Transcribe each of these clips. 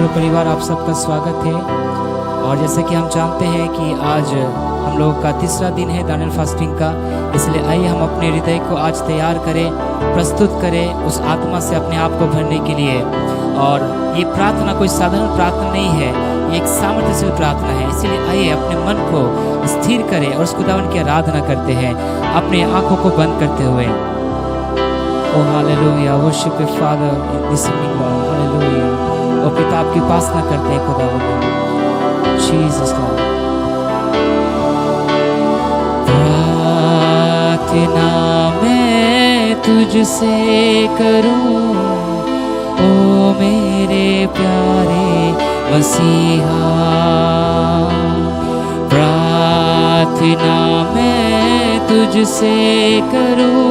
परिवार, आप सबका स्वागत है। और जैसे कि हम जानते हैं कि आज हम लोगों का तीसरा दिन है दानियल फास्टिंग का, इसलिए आइए हम अपने हृदय को आज तैयार करें, प्रस्तुत करें उस आत्मा से अपने आप को भरने के लिए। और ये प्रार्थना कोई साधारण प्रार्थना नहीं है, ये एक सामर्थ्यशील प्रार्थना है। इसलिए आइए अपने मन को स्थिर करें और उस खुदावन की आराधना करते हैं अपने आँखों को बंद करते हुए। Oh hallelujah, worship you Father this evening Lord, hallelujah. ओ पिता, आपकी उपासना करते हैं खुदावन, जीसस लॉर्ड। प्रार्थना मैं तुझसे करूं, ओ मेरे प्यारे मसीहा। प्रार्थना मैं तुझसे करूं,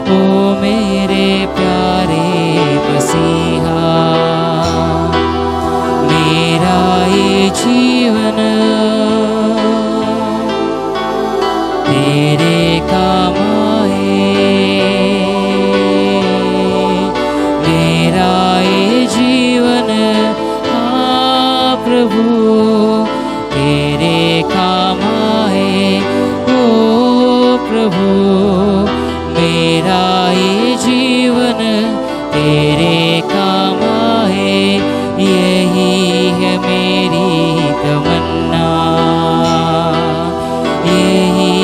ओ मेरे प्यारे मसीहा। मेरा ये जीवन तेरे काम आए, मेरा ये जीवन हाँ प्रभु तेरे काम आए। ओ प्रभु मेरा ये जीवन तेरे काम आए, यही है मेरी तमन्ना, यही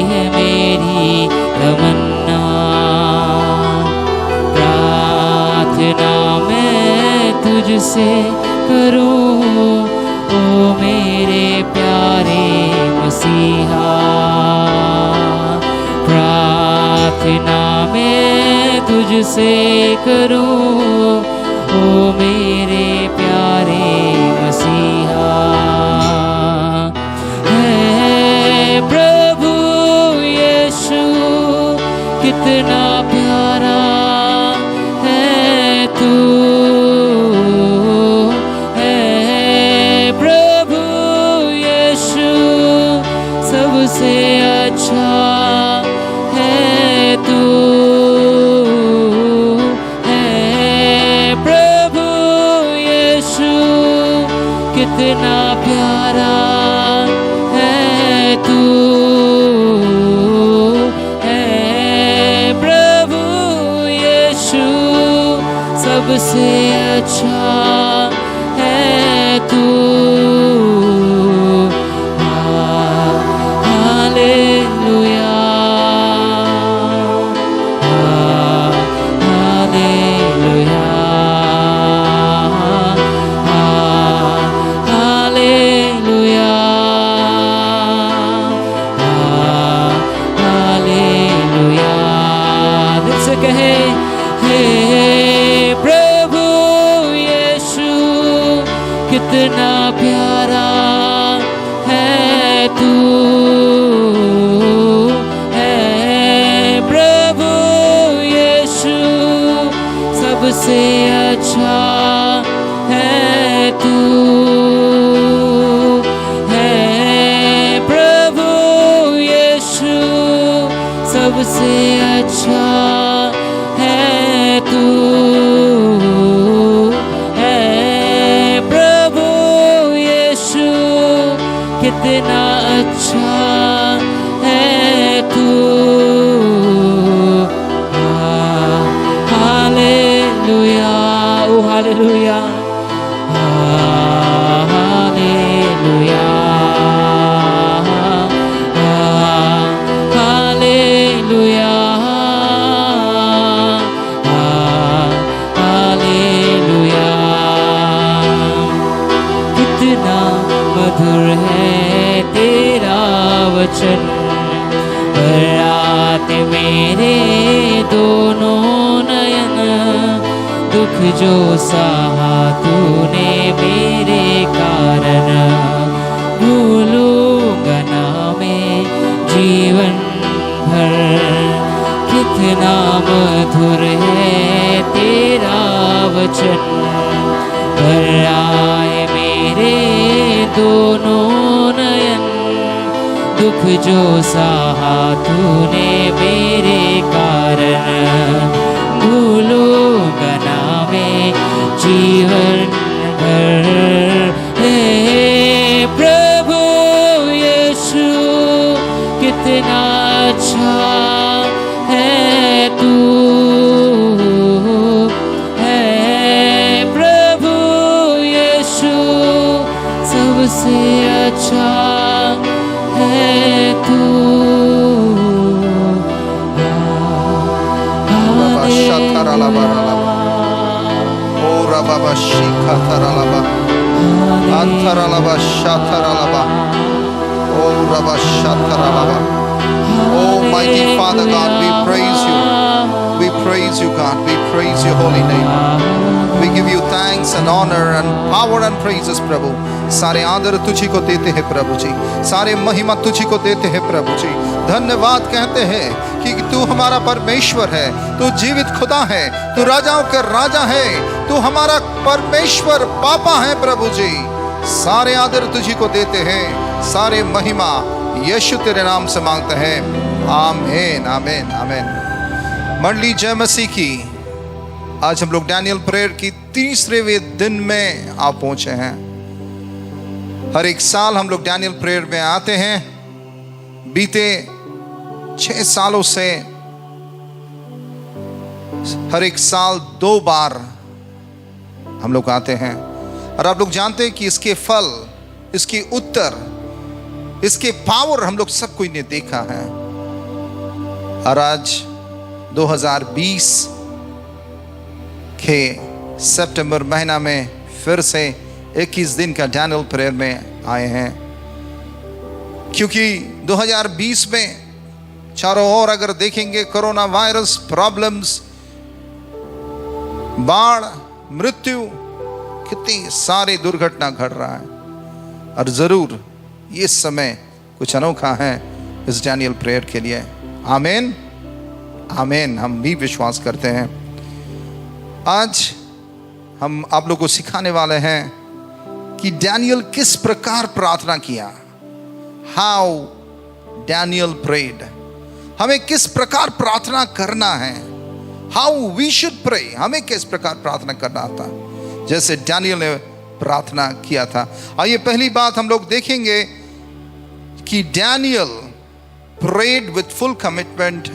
है मेरी तमन्ना। प्रार्थना मैं तुझसे करूं, ओ मेरे प्यारे मसीहा। प्रार्थना मैं तुझसे करूं, ओ मेरे प्यारे मसीहा। है प्रभु यीशु कितना प्यारा है तू, है प्रभु यीशु सबसे अच्छा है तू, है प्रभु यीशु कितना प्यारा है तू, है प्रभु यीशु सबसे अच्छा है तू। Hallelujah, hallelujah, hallelujah, hallelujah. दिल से कहे, हे प्रभु यीशु कितना प्यारा है तू, है प्रभु यीशु सबसे अच्छा है तू, है प्रभु यीशु सबसे अच्छा है तू, है प्रभु यीशु कितना अच्छा है तू। हालेलुया, ओ हालेलुया, हालेलुया, हालेलुया, हालेलुया। कितना मधुर है तेरा वचन, रात मेरे दोनों नयन। दुख जो सहा तूने मेरे कारण, भूलूंगा ना मैं जीवन भर। कितना मधुर है तेरा वचन, आए मेरे दोनों नयन। दुख जो सहा तूने मेरे कारण, भूलूंगा ना मैं जीवन हे प्रभु यीशु कितना अच्छा है तू, है प्रभु यीशु सबसे अच्छा है तू। Oh, mighty Father God, we praise you. We praise you, God. We praise your holy name. We give you thanks and honor and power and praises, प्रभु। सारे आदर तुझी को देते हैं प्रभु जी, सारे महिमा तुझी को देते हैं प्रभु जी। धन्यवाद कहते हैं कि तू हमारा परमेश्वर है, तू जीवित खुदा है, तू राजाओं के राजा है, तू हमारा परमेश्वर पापा है प्रभु जी। सारे आदर तुझी को देते हैं, सारे महिमा यीशु तेरे नाम से मांगते हैं। आमीन आमीन आमीन। मंडली जय मसीह की। आज हम लोग डैनियल प्रेयर की तीसरे दिन में आ पहुंचे हैं। हर एक साल हम लोग डैनियल प्रेयर में आते हैं। बीते 6 सालों से हर एक साल 2 बार हम लोग आते हैं, और आप लोग जानते हैं कि इसके फल, इसके उत्तर, इसके पावर हम लोग सब कोई ने देखा है। और आज 2020 के सितंबर महीना में फिर से 21 दिन का डैनियल प्रेयर में आए हैं, क्योंकि 2020 में चारों ओर अगर देखेंगे कोरोना वायरस प्रॉब्लम्स, बाढ़, मृत्यु, कितनी सारी दुर्घटना घट रहा है। और जरूर ये समय कुछ अनोखा है इस डैनियल प्रेयर के लिए। आमीन आमीन, हम भी विश्वास करते हैं। आज हम आप लोगों को सिखाने वाले हैं कि डैनियल किस प्रकार प्रार्थना किया। हाउ डैनियल प्रेड, हमें किस प्रकार प्रार्थना करना है। हाउ वी शुड प्रे, हमें किस प्रकार प्रार्थना करना था जैसे डैनियल ने प्रार्थना किया था। आइए पहली बात हम लोग देखेंगे कि Daniel prayed with full commitment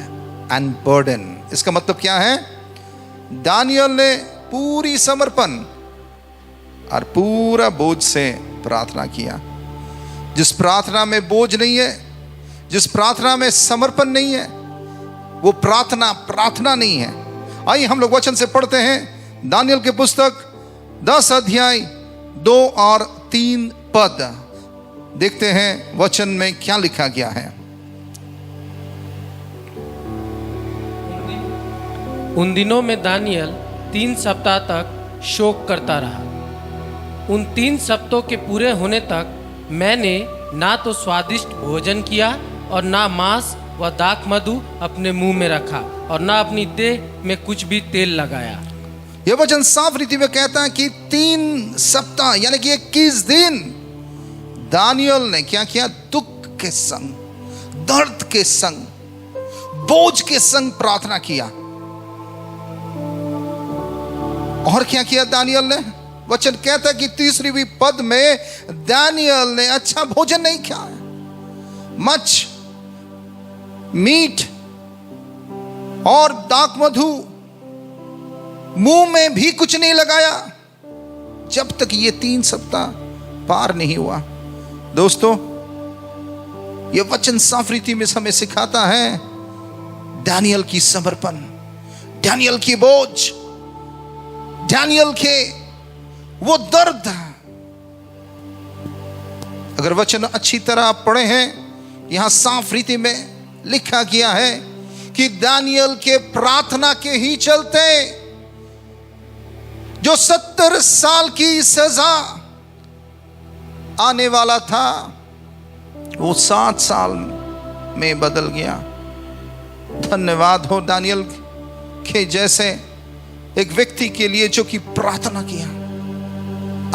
and burden. इसका मतलब क्या है? दानियल ने पूरी समर्पण और पूरा बोझ से प्रार्थना किया। जिस प्रार्थना में बोझ नहीं है, जिस प्रार्थना में समर्पण नहीं है, वो प्रार्थना नहीं है। आइए हम लोग वचन से पढ़ते हैं। दानियल की पुस्तक 10 अध्याय 2 और 3 पद देखते हैं वचन में क्या लिखा गया है। उन दिनों में दानियल 3 सप्ताह तक शोक करता रहा। उन 3 सप्ताह के पूरे होने तक मैंने ना तो स्वादिष्ट भोजन किया और ना मांस व दाख मधु अपने मुंह में रखा और ना अपनी देह में कुछ भी तेल लगाया। यह वचन साफ रीति में कहता है कि 3 सप्ताह यानी कि 21 दिन दानियल ने क्या किया? दुख के संग, दर्द के संग, बोझ के संग प्रार्थना किया। और क्या किया दानियल ने? वचन कहता है कि 3वीं पद में दानियल ने अच्छा भोजन नहीं खाया, मच, मीट और दाख मधु मुंह में भी कुछ नहीं लगाया जब तक ये 3 सप्ताह पार नहीं हुआ। दोस्तों, ये वचन साफ रीति में हमें सिखाता है दानियल की समर्पण, दानियल की बोझ, दानियल के वो दर्द। अगर वचन अच्छी तरह आप पढ़े हैं, यहां साफ रीति में लिखा गया है कि दानियल के प्रार्थना के ही चलते जो 70 साल की सजा आने वाला था वो 7 साल में बदल गया। धन्यवाद हो दानियल के जैसे एक व्यक्ति के लिए जो कि प्रार्थना किया।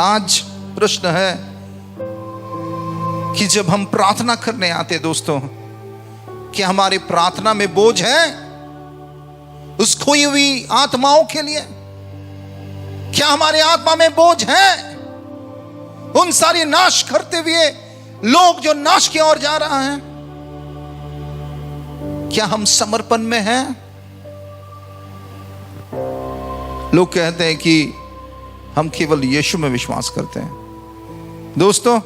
आज प्रश्न है कि जब हम प्रार्थना करने आते दोस्तों, क्या हमारी प्रार्थना में बोझ है उस खोई हुई आत्माओं के लिए? क्या हमारे आत्मा में बोझ है उन सारी नाश करते हुए लोग जो नाश की ओर जा रहा है, क्या हम समर्पण में हैं? लोग कहते हैं कि हम केवल यीशु में विश्वास करते हैं। दोस्तों,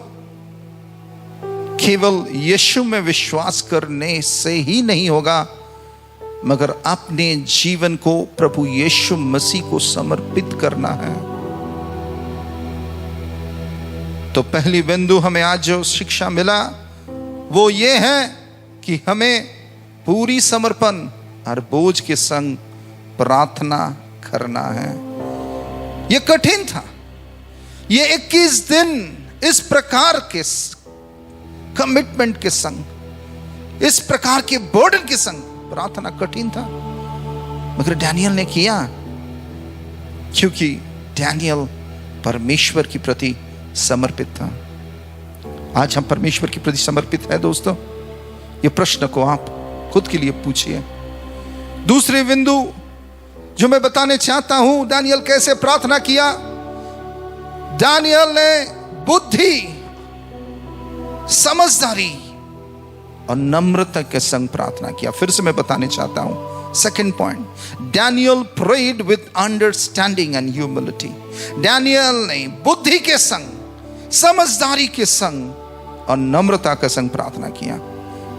केवल यीशु में विश्वास करने से ही नहीं होगा, मगर अपने जीवन को प्रभु यीशु मसीह को समर्पित करना है। तो पहली बिंदु हमें आज जो शिक्षा मिला वो ये है कि हमें पूरी समर्पण और बोझ के संग प्रार्थना करना है। ये कठिन था। ये 21 दिन इस प्रकार के कमिटमेंट के संग, इस प्रकार के बर्डन के संग प्रार्थना कठिन था, मगर डैनियल ने किया, क्योंकि डैनियल परमेश्वर के प्रति समर्पित था। आज हम परमेश्वर के प्रति समर्पित है दोस्तों? ये प्रश्न को आप खुद के लिए पूछिए। दूसरी बिंदु जो मैं बताने चाहता हूं, डैनियल कैसे प्रार्थना किया। डैनियल ने बुद्धि, समझदारी और नम्रता के संग प्रार्थना किया। फिर से मैं बताने चाहता हूं, second point, Daniel prayed with understanding and humility. Daniel ने बुद्धि के संग, समझदारी के संग और नम्रता के संग प्रार्थना किया।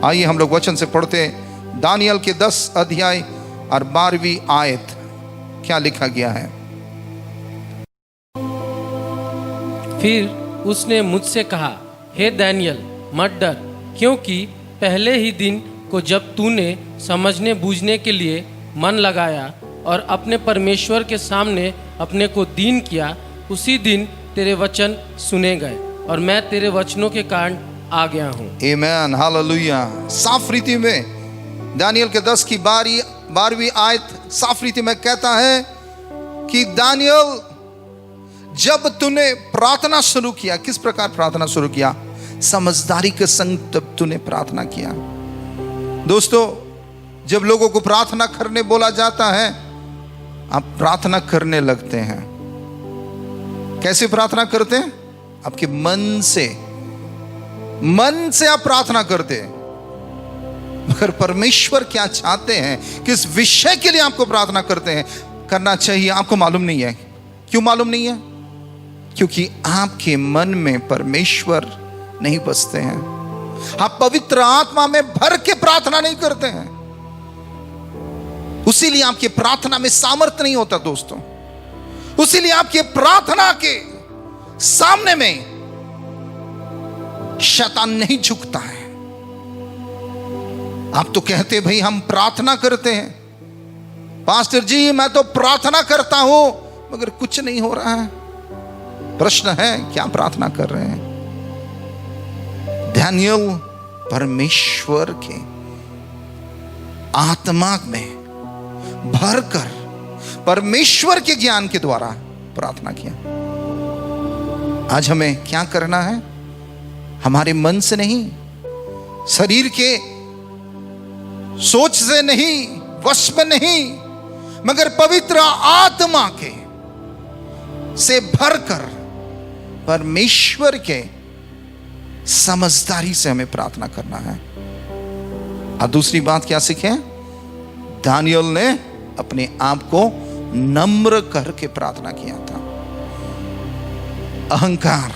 आइए हम लोग वचन से पढ़ते हैं। दानियल के 10 अध्याय और 12वीं आयत। क्या लिखा गया है? फिर उसने मुझसे कहा, हे दानियल, मत डर, क्योंकि पहले ही दिन को जब तूने समझने बूझने के लिए मन लगाया और अपने परमेश्वर के सामने अपने को दीन किया, उसी दिन तेरे वचन सुने गए और मैं तेरे वचनों के कारण आ गया हूँ। आमीन, हालेलुया। साफ रीति में दानियल के 10 की 12वीं आयत साफ रीति में कहता है कि दानियल, जब तूने प्रार्थना शुरू किया, किस प्रकार प्रार्थना शुरू किया? समझदारी के संग तब तूने प्रार्थना किया। दोस्तों, जब लोगों को प्रार्थना करने बोला जाता है, आप प्रार्थना करने लगते हैं। कैसे प्रार्थना करते हैं? आपके मन से आप प्रार्थना करते हैं। मगर परमेश्वर क्या चाहते हैं, किस विषय के लिए आपको प्रार्थना करना चाहिए, आपको मालूम नहीं है। क्यों मालूम नहीं है? क्योंकि आपके मन में परमेश्वर नहीं बसते हैं। आप पवित्र आत्मा में भर के प्रार्थना नहीं करते हैं, उसीलिए आपके प्रार्थना में सामर्थ्य नहीं होता दोस्तों। उसीलिए आपके प्रार्थना के सामने में शैतान नहीं झुकता है। आप तो कहते भाई हम प्रार्थना करते हैं, पास्टर जी मैं तो प्रार्थना करता हूं, मगर कुछ नहीं हो रहा है। प्रश्न है, क्या प्रार्थना कर रहे हैं? दानियल परमेश्वर के आत्मा में भरकर परमेश्वर के ज्ञान के द्वारा प्रार्थना किया। आज हमें क्या करना है? हमारे मन से नहीं, शरीर के सोच से नहीं, वश में नहीं, मगर पवित्र आत्मा के से भरकर परमेश्वर के समझदारी से हमें प्रार्थना करना है। और दूसरी बात क्या सीखे? दानियल ने अपने आप को नम्र करके प्रार्थना किया था। अहंकार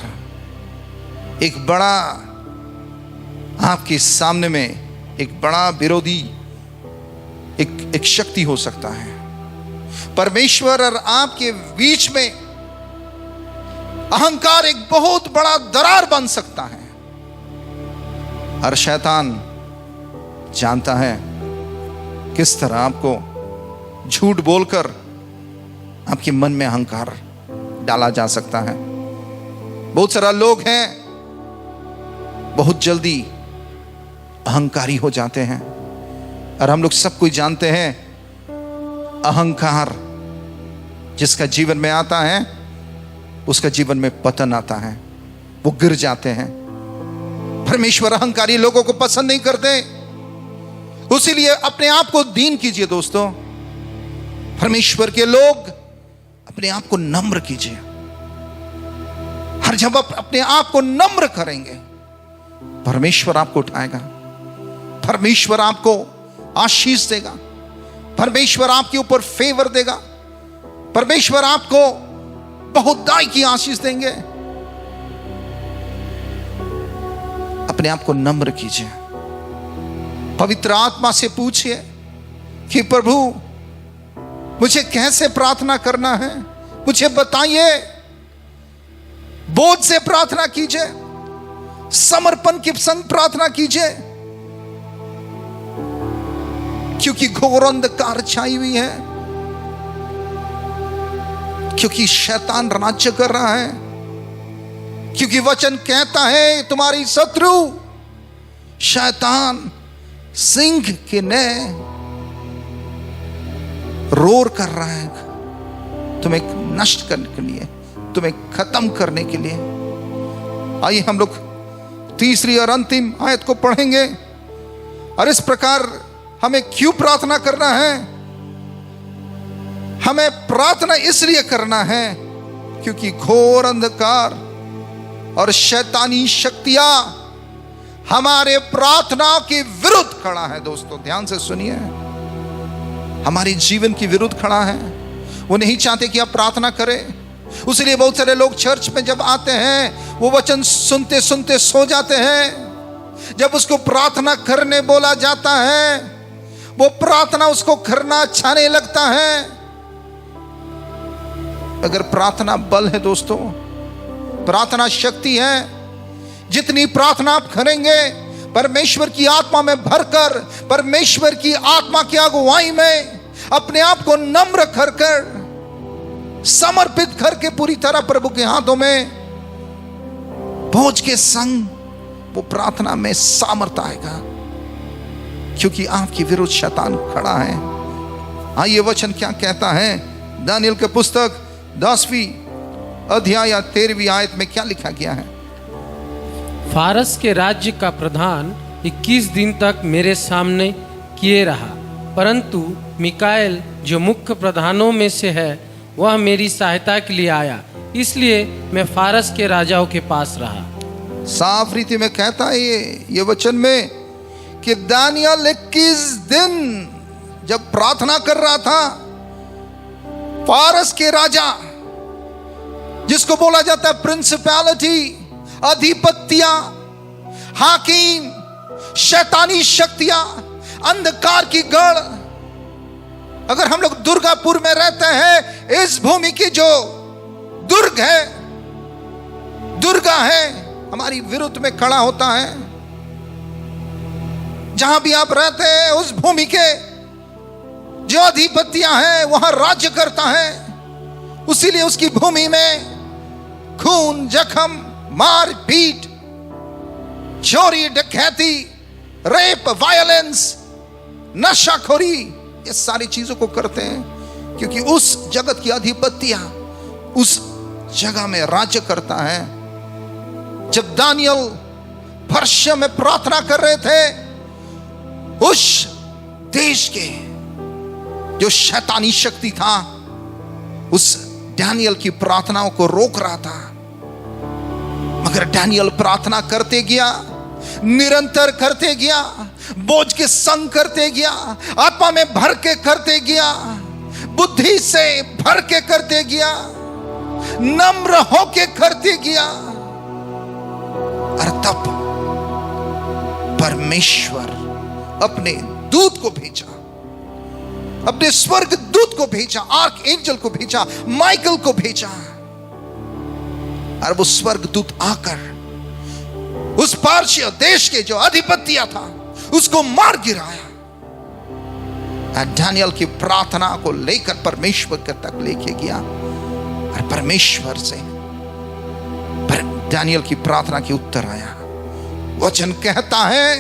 एक बड़ा, आपके सामने में एक बड़ा विरोधी एक शक्ति हो सकता है। परमेश्वर और आपके बीच में अहंकार एक बहुत बड़ा दरार बन सकता है। और शैतान जानता है किस तरह आपको झूठ बोलकर आपके मन में अहंकार डाला जा सकता है। बहुत सारा लोग हैं बहुत जल्दी अहंकारी हो जाते हैं, और हम लोग सब कुछ जानते हैं अहंकार जिसका जीवन में आता है उसका जीवन में पतन आता है, वो गिर जाते हैं। परमेश्वर अहंकारी लोगों को पसंद नहीं करते, उसीलिए अपने आप को दीन कीजिए दोस्तों। परमेश्वर के लोग अपने आप को नम्र कीजिए। और जब आप अपने आप को नम्र करेंगे, परमेश्वर आपको उठाएगा, परमेश्वर आपको आशीष देगा, परमेश्वर आपके ऊपर फेवर देगा, परमेश्वर आपको बहुताई की आशीष देंगे। अपने आप को नम्र कीजिए, पवित्र आत्मा से पूछिए कि प्रभु मुझे कैसे प्रार्थना करना है, मुझे बताइए। बोझ से प्रार्थना कीजिए, समर्पण के संग प्रार्थना कीजिए, क्योंकि घोर अंधकार छाई हुई है, क्योंकि शैतान राज्य कर रहा है, क्योंकि वचन कहता है तुम्हारी शत्रु शैतान सिंह के नए रोर कर रहा है तुम्हें नष्ट करने के लिए, तुम्हें खत्म करने के लिए। आइए हम लोग तीसरी और अंतिम आयत को पढ़ेंगे। और इस प्रकार हमें क्यों प्रार्थना करना है? हमें प्रार्थना इसलिए करना है क्योंकि घोर अंधकार और शैतानी शक्तियां हमारे प्रार्थना के विरुद्ध खड़ा है। दोस्तों ध्यान से सुनिए, हमारे जीवन के विरुद्ध खड़ा है। वो नहीं चाहते कि आप प्रार्थना करें, उसलिए बहुत सारे लोग चर्च में जब आते हैं वो वचन सुनते सुनते सो जाते हैं। जब उसको प्रार्थना करने बोला जाता है वो प्रार्थना उसको करना अच्छा नहीं लगता है। अगर प्रार्थना बल है दोस्तों, प्रार्थना शक्ति है, जितनी प्रार्थना आप करेंगे परमेश्वर की आत्मा में भरकर, परमेश्वर की आत्मा की अगुवाई में अपने आप को नम्र कर कर समर्पित करके पूरी तरह प्रभु के हाथों में बोझ के संग वो प्रार्थना में सामर्थ आएगा, क्योंकि आपके विरुद्ध शैतान खड़ा है। आइए वचन क्या कहता है, दानियल के पुस्तक 10वीं अध्याय 13वीं आयत में क्या लिखा गया है। फारस के राज्य का प्रधान 21 दिन तक मेरे सामने किए रहा, परंतु मिकाएल जो मुख्य प्रधानों में से है वह मेरी सहायता के लिए आया, इसलिए मैं फारस के राजाओं के पास रहा। साफ रीति में कहता है ये वचन में कि दानियल 21 दिन जब प्रार्थना कर रहा था, फारस के राजा जिसको बोला जाता है प्रिंसिपैलिटी, अधिपतियां, हाकिम, शैतानी शक्तियां, अंधकार की गढ़। अगर हम लोग दुर्गापुर में रहते हैं, इस भूमि की जो दुर्ग है, दुर्गा है, हमारी विरुद्ध में खड़ा होता है। जहां भी आप रहते हैं उस भूमि के जो अधिपतियां हैं वहां राज्य करता है। उसीलिए उसकी भूमि में खून, जख्म, मार पीट, चोरी, डकैती, रेप, वायलेंस, नशाखोरी, ये सारी चीजों को करते हैं, क्योंकि उस जगत की अधिपतियां उस जगह में राज्य करता है। जब दानियल पर्शिया में प्रार्थना कर रहे थे, उस देश के जो शैतानी शक्ति था उस दानियल की प्रार्थनाओं को रोक रहा था, मगर दानियल प्रार्थना करते गया, निरंतर करते गया, बोझ के संग करते गया, आत्मा में भर के करते गया, बुद्धि से भर के करते गया, नम्र होके करते गया। और तब परमेश्वर अपने दूत को भेजा, अपने स्वर्ग दूत को भेजा, आर्क एंजल को भेजा, माइकल को भेजा, और वो स्वर्ग दूत आकर उस पार्शिया देश के जो अधिपतिया था उसको मार गिराया। दानियल की प्रार्थना को लेकर परमेश्वर के तक लेके गया, और परमेश्वर से दानियल की प्रार्थना की उत्तर आया। वचन कहता है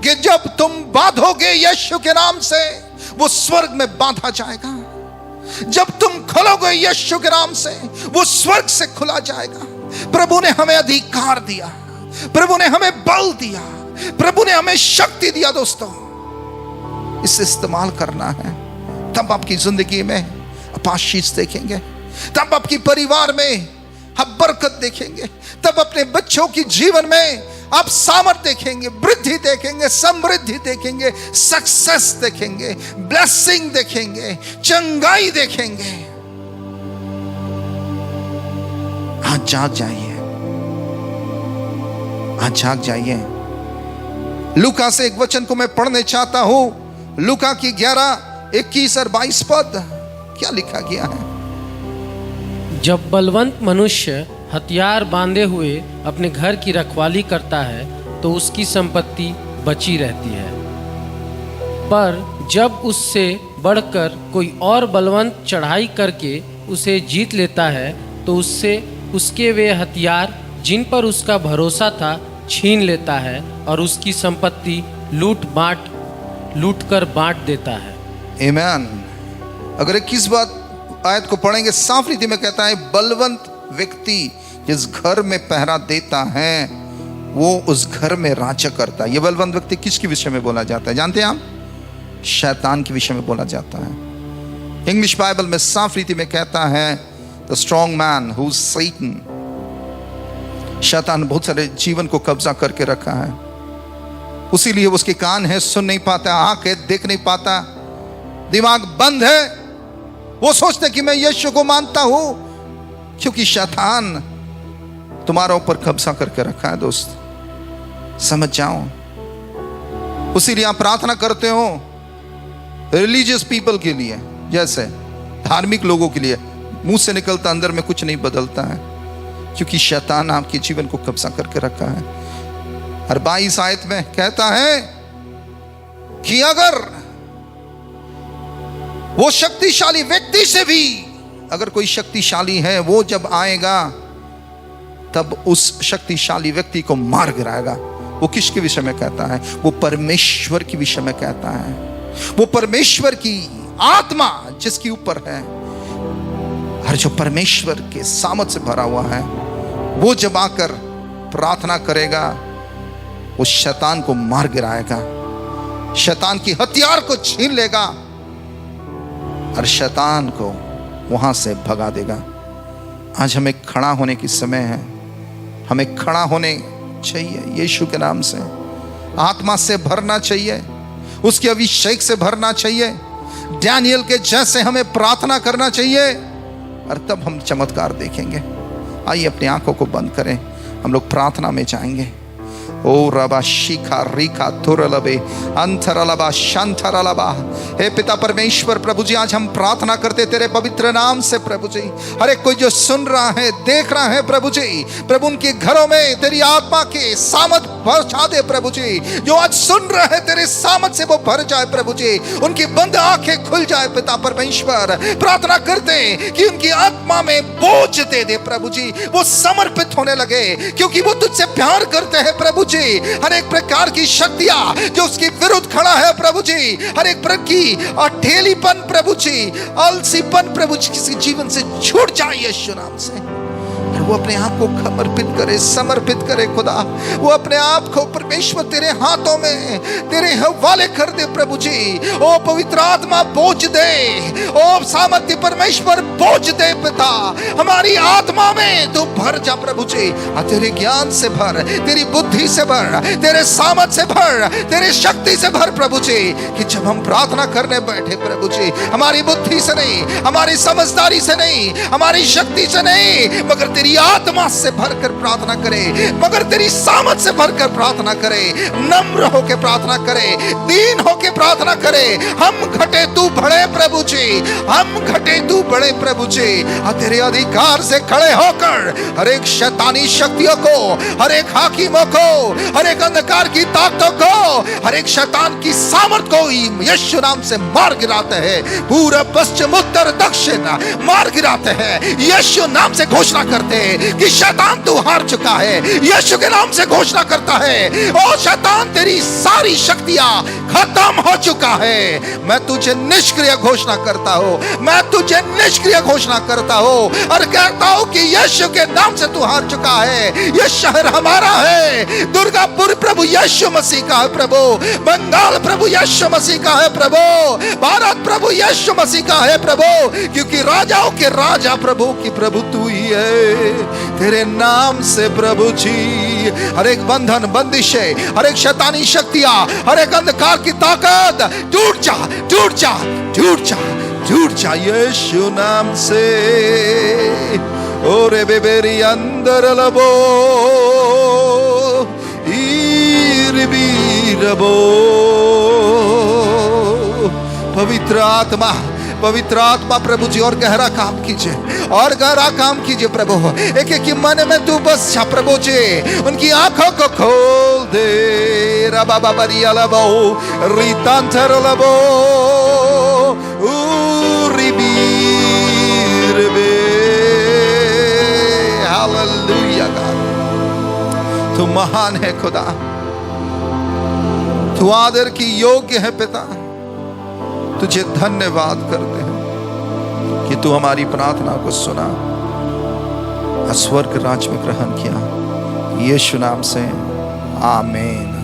कि जब तुम बांधोगे यीशु के नाम से, वो स्वर्ग में बांधा जाएगा। जब तुम खोलोगे यीशु के नाम से, वो स्वर्ग से खुला जाएगा। प्रभु ने हमें अधिकार दिया, प्रभु ने हमें बल दिया, प्रभु ने हमें शक्ति दिया। दोस्तों इसे इस्तेमाल करना है, तब आपकी जिंदगी में आप आशीष देखेंगे, तब आपकी परिवार में आप बरकत देखेंगे। तब अपने बच्चों की जीवन में आप सामर्थ देखेंगे, वृद्धि देखेंगे, समृद्धि देखेंगे, सक्सेस देखेंगे, ब्लेसिंग देखेंगे, चंगाई देखेंगे। आज जाग जाइए, आज जाग जाइए। लूका से एक वचन को मैं पढ़ने चाहता हूं। लूका की 11, 21 और 22 पद। क्या लिखा गया है? जब बलवंत मनुष्य हथियार बांधे हुए अपने घर की रखवाली करता है तो उसकी संपत्ति बची रहती है, पर जब उससे बढ़कर कोई और बलवंत चढ़ाई करके उसे जीत लेता है तो उससे उसके वे हथियार जिन पर उसका भरोसा था छीन लेता है और उसकी संपत्ति लूट कर बांट देता है। आमीन। अगर 21 बात आयत को पढ़ेंगे, साफ रीति में कहता है, बलवंत व्यक्ति जिस घर में पहरा देता है वो उस घर में राज्य करता है। ये बलवंत व्यक्ति किसके विषय में बोला जाता है जानते हैं आप? शैतान के विषय में बोला जाता है। इंग्लिश बाइबल में साफ रीति में कहता है, the strong man who is Satan. शैतान बहुत सारे जीवन को कब्जा करके रखा है, उसीलिए उसके कान है, सुन नहीं पाता, आंख है, देख नहीं पाता, दिमाग बंद है। वो सोचते कि मैं यीशु को मानता हूं, क्योंकि शैतान तुम्हारा ऊपर कब्जा करके रखा है। दोस्त समझ जाओ। उसीलिए आप प्रार्थना करते हो रिलीजियस पीपल के लिए, जैसे धार्मिक लोगों के लिए, मुंह से निकलता अंदर में कुछ नहीं बदलता है, क्योंकि शैतान आपके जीवन को कब्जा करके रखा है। और 22 आयत में कहता है कि अगर वो शक्तिशाली व्यक्ति से भी, अगर कोई शक्तिशाली है, वो जब आएगा तब उस शक्तिशाली व्यक्ति को मार गिराएगा। वो किसके विषय में कहता है? वो परमेश्वर के विषय में कहता है। वो परमेश्वर की आत्मा जिसके ऊपर है, और जो परमेश्वर के सामर्थ से भरा हुआ है, वो जब आकर प्रार्थना करेगा, उस शैतान को मार गिराएगा, शैतान की हथियार को छीन लेगा और शैतान को वहां से भगा देगा। आज हमें खड़ा होने की समय है। हमें खड़ा होने चाहिए यीशु के नाम से, आत्मा से भरना चाहिए, उसके अभिषेक से भरना चाहिए, डैनियल के जैसे हमें प्रार्थना करना चाहिए, और तब हम चमत्कार देखेंगे। आइए अपनी आंखों को बंद करें, हम लोग प्रार्थना में जाएंगे। ओ रबा शिखा रिखा तुरलबे अंतरलबा शंतरलबा। हे पिता परमेश्वर, प्रभु जी आज हम प्रार्थना करते तेरे पवित्र नाम से प्रभु जी। हर एक कोई जो सुन रहा है, देख रहा है प्रभु जी, प्रभु उनके घरों में तेरी आत्मा के सामर्थ पहुंचा दे प्रभु जी। जो आज सुन रहे हैं तेरे सामर्थ से वो भर जाए प्रभु जी, उनकी बंद आंखें खुल जाए पिता परमेश्वर। प्रार्थना करते कि उनकी आत्मा में बोझ दे दे प्रभु जी, वो समर्पित होने लगे, क्योंकि वो तुझसे प्यार करते हैं प्रभु जी। हर एक प्रकार की शक्तियां जो उसके विरुद्ध खड़ा है प्रभु जी, हर एक प्रकार की अठेलीपन प्रभु जी, आलसीपन प्रभु जी, किसी जीवन से छूट जाए यीशु नाम से। और वो अपने आप को समर्पित करे, समर्पित करे खुदा। वो अपने आप को परमेश्वर तेरे हाथों में तेरे हवाले कर दे प्रभु जी। ओ पवित्र आत्मा बोझ दे, ओ सामर्थ्य परमेश्वर बोझ दे पिता। हमारी आत्मा में तू भर जा प्रभु जी, तेरे ज्ञान से भर, तेरी बुद्धि से भर, तेरे सामर्थ से भर, तेरे शक्ति से भर प्रभु जी। कि जब हम प्रार्थना करने बैठे प्रभु जी, हमारी बुद्धि से नहीं, हमारी समझदारी से नहीं, हमारी शक्ति से नहीं, मगर तेरी आत्मा से भरकर प्रार्थना करे, मगर तेरी सामर्थ से भरकर प्रार्थना करे, नम्र होकर प्रार्थना करे, दीन होकर प्रार्थना करे। हम घटे तू बढ़े प्रभु जी, हम घटे तू बढ़े प्रभु जी। तेरे अधिकार से खड़े होकर हर एक शैतानी शक्तियों को, हर एक हाकिमों को, हर एक अंधकार की ताकतों को, हर एक शैतान की सामर्थ को यीशु नाम से मार गिराते हैं। पूरब पश्चिम उत्तर दक्षिण मार गिराते हैं। यीशु नाम से घोषणा करते हैं कि शैतान तू हार चुका है। यीशु के नाम से घोषणा करता है, ओ शैतान तेरी सारी शक्तियां खत्म हो चुका है। मैं तुझे निष्क्रिय घोषणा करता हूं, मैं तुझे निष्क्रिय घोषणा करता हूं और कहता हूं कि यीशु के नाम से तू हार चुका है। यह शहर हमारा है। दुर्गापुर प्रभु यीशु मसीह का है प्रभु, बंगाल प्रभु यीशु मसीह का है प्रभु, भारत प्रभु यीशु मसीह का है प्रभु, क्योंकि राजाओं के राजा प्रभु की प्रभु तू ही है। तेरे नाम से प्रभु जी हर एक बंधन, बंदिशें, हर एक शैतानी शक्तियां, हर एक अंधकार की ताकत टूट जा, टूट जा, टूट जा, टूट जा यीशु नाम से। ओरे बेबेरी अंदर लबो रबो। पवित्र आत्मा, पवित्र आत्मा प्रभु जी और गहरा काम कीजिए, और गहरा काम कीजिए प्रभु। एक एक मन में तू बस जा प्रभु जी, उनकी आंखों को खोल दे। रबा बरिया लबो रीतांतर लबो रिबीरबे। हालेलुया गॉड, तू महान है खुदा, तू आदर की योग्य है पिता। तुझे धन्यवाद करते हैं कि तू हमारी प्रार्थना को सुना और स्वर्ग राज्य में ग्रहण किया। यीशु नाम से आमीन।